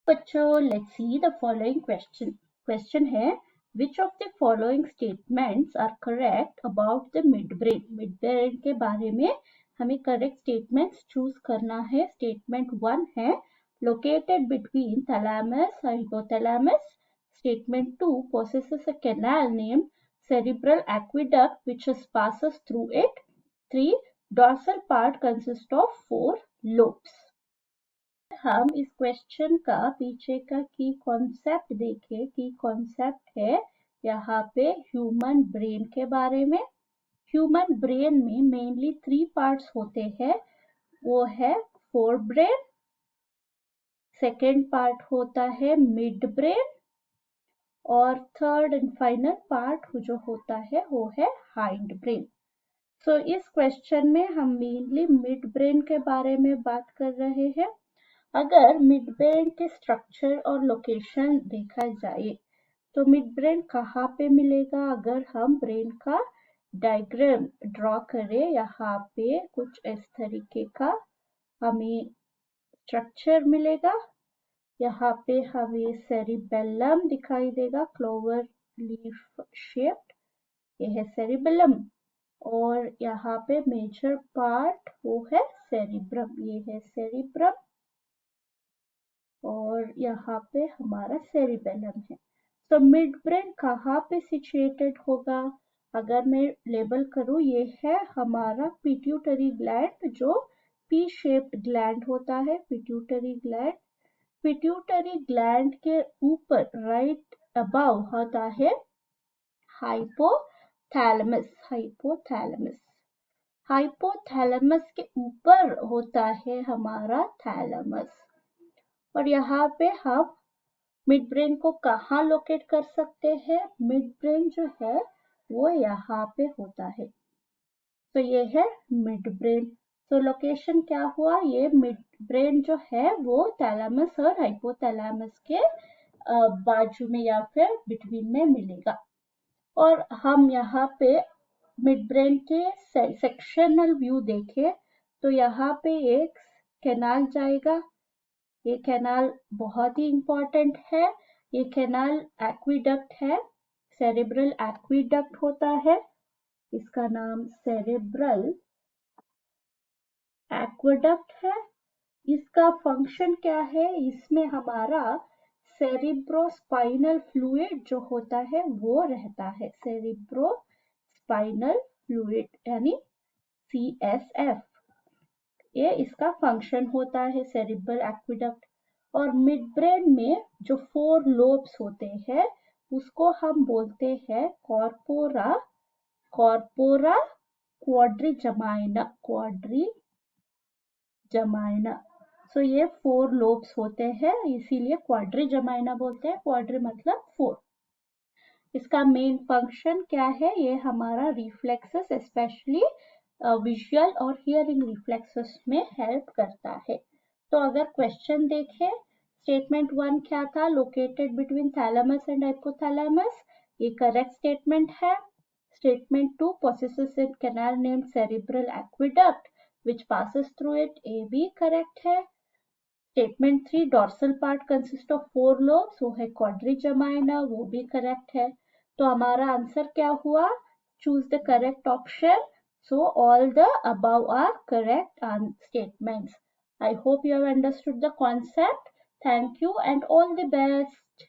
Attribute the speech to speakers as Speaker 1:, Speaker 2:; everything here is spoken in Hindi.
Speaker 1: बच्चों, let's see the following question. Question है, which of the following statements are correct about the midbrain? Midbrain के बारे में हमें correct statements choose करना है. Statement 1 है, located between thalamus and hypothalamus. Statement 2 possesses a canal named cerebral aqueduct which passes through it. 3. Dorsal part consists of 4 lobes. हम इस क्वेश्चन का पीछे का की कॉन्सेप्ट देखें. की कॉन्सेप्ट है यहाँ पे ह्यूमन ब्रेन के बारे में. ह्यूमन ब्रेन में मेनली 3 पार्ट्स होते हैं. वो है फोर ब्रेन, सेकेंड पार्ट होता है मिड ब्रेन और थर्ड एंड फाइनल पार्ट जो होता है वो है हाइंड ब्रेन. सो इस क्वेश्चन में हम मेनली मिड ब्रेन के बारे में बात कर रहे हैं. अगर मिड ब्रेन के स्ट्रक्चर और लोकेशन देखा जाए तो मिड ब्रेन कहाँ पे मिलेगा. अगर हम ब्रेन का डायग्राम ड्रॉ करें, यहाँ पे कुछ इस तरीके का हमें स्ट्रक्चर मिलेगा. यहाँ पे हमें सेरिबेलम दिखाई देगा, क्लोवर लीफ शेप्ड. ये है सेरिबेलम और यहाँ पे मेजर पार्ट वो है सेरिब्रम. ये है सेरिब्रम और यहाँ पे हमारा सेरिबेलम है. तो मिड ब्रेन कहाँ पे सिचुएटेड होगा. अगर मैं लेबल करूँ, ये है हमारा पिट्यूटरी ग्लैंड जो पी शेप्ड ग्लैंड होता है. पिट्यूटरी ग्लैंड, पिट्यूटरी ग्लैंड के ऊपर राइट अबव होता है हाइपोथैलेमस. हाइपोथैलेमस, हाइपोथैलेमस के ऊपर होता है हमारा थैलेमस. और यहाँ पे हम मिड ब्रेन को कहाँ लोकेट कर सकते हैं. मिड ब्रेन जो है वो यहाँ पे होता है. तो ये है मिड ब्रेन. तो लोकेशन क्या हुआ, ये मिड ब्रेन जो है वो थैलेमस और हाइपोथैलेमस के बाजू में या फिर बिटवीन में मिलेगा. और हम यहाँ पे मिड ब्रेन के सेक्शनल व्यू देखें तो यहाँ पे एक कैनाल जाएगा. ये कैनाल बहुत ही इंपॉर्टेंट है. ये कैनाल एक्विडक्ट है, सेरेब्रल एक्विडक्ट होता है. इसका नाम सेरेब्रल एक्विडक्ट है. इसका फंक्शन क्या है, इसमें हमारा सेरिब्रोस्पाइनल फ्लूइड जो होता है वो रहता है. सेरिब्रोस्पाइनल फ्लूइड यानी CSF, ये इसका फंक्शन होता है सेरिब्रल एक्विडक्ट. और मिड ब्रेन में जो 4 लोब्स होते हैं उसको हम बोलते हैं कॉर्पोरा, कॉर्पोरा क्वाड्रिजमाइना, क्वाड्रिजमाइना. सो ये 4 लोब्स होते हैं, इसीलिए क्वाड्रिजमाइना बोलते हैं. क्वाड्री मतलब 4. इसका मेन फंक्शन क्या है, ये हमारा रिफ्लेक्सेस स्पेशली विजुअल और हियरिंग रिफ्लेक्सेस में हेल्प करता है. तो अगर क्वेश्चन देखें, स्टेटमेंट 1 क्या था, located between thalamus and hypothalamus. ये करेक्ट स्टेटमेंट है. Statement 2 possesses a canal named cerebral aqueduct which passes through it. ये भी करेक्ट है. Statement 3 dorsal part consist of 4 lobes, वो है क्वाड्रिजमाइना, वो भी करेक्ट है. तो हमारा आंसर क्या हुआ, choose the correct option. So all the above are correct statements. I hope you have understood the concept. Thank you and all the best.